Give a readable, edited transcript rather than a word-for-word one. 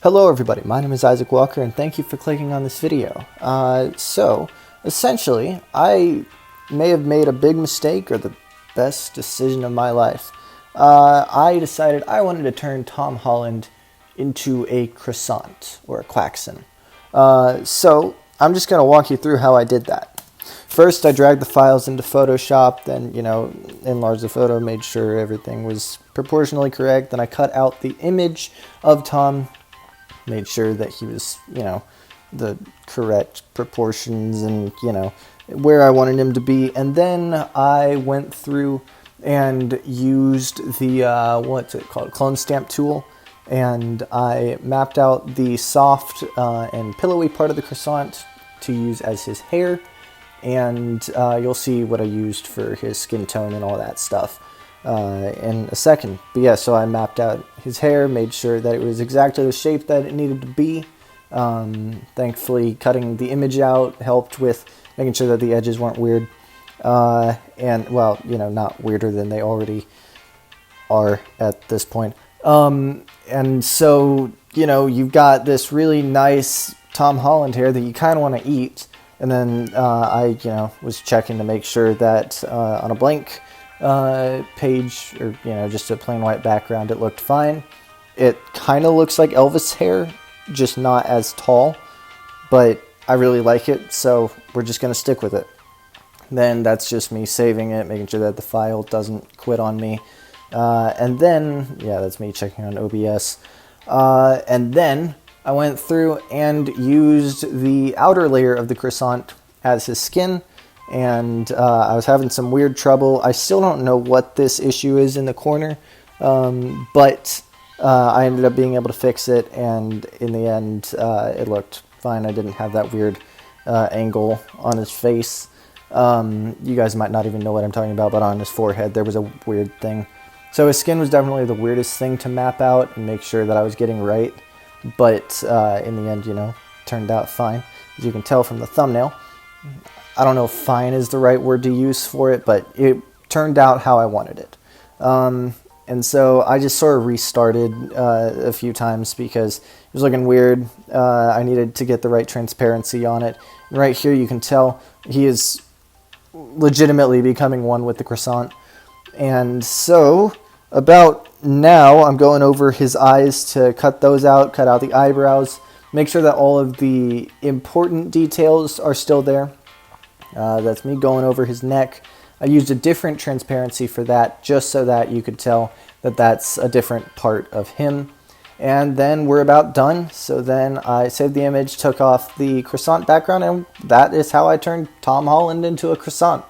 Hello everybody, my name is Isaac Walker and thank you for clicking on this video. Essentially, I may have made a big mistake or the best decision of my life. I decided I wanted to turn Tom Holland into a croissant, or a QUACKSON. So, I'm just going to walk you through how I did that. First, I dragged the files into Photoshop, then, enlarged the photo, made sure everything was proportionally correct, then I cut out the image of Tom, made sure that he was, the correct proportions and, where I wanted him to be. And then I went through and used the, what's it called, clone stamp tool. And I mapped out the soft and pillowy part of the croissant to use as his hair. And you'll see what I used for his skin tone and all that stuff in a second. But yeah, so I mapped out his hair, made sure that it was exactly the shape that it needed to be. Thankfully, cutting the image out helped with making sure that the edges weren't weird. And, well, not weirder than they already are at this point. And so, you've got this really nice Tom Holland hair that you kind of want to eat. And then I, was checking to make sure that on a blank page, or just a plain white background, it looked fine. It kind of looks like Elvis hair, just not as tall, but I really like it, so we're just going to stick with it. Then that's just me saving it, making sure that the file doesn't quit on me. And then, yeah, that's me checking on OBS. And then I went through and used the outer layer of the croissant as his skin. And I was having some weird trouble. I still don't know what this issue is in the corner, but I ended up being able to fix it, and in the end, it looked fine. I didn't have that weird angle on his face. You guys might not even know what I'm talking about, but on his forehead, there was a weird thing. So his skin was definitely the weirdest thing to map out and make sure that I was getting right, but in the end, turned out fine. As you can tell from the thumbnail, I don't know if fine is the right word to use for it, but it turned out how I wanted it. And so I just sort of restarted a few times because it was looking weird. I needed to get the right transparency on it. And right here you can tell he is legitimately becoming one with the croissant. And so about now I'm going over his eyes to cut those out, cut out the eyebrows, make sure that all of the important details are still there. That's me going over his neck. I used a different transparency for that, just so that you could tell that that's a different part of him. And then we're about done. So then I saved the image, took off the croissant background, and that is how I turned Tom Holland into a croissant.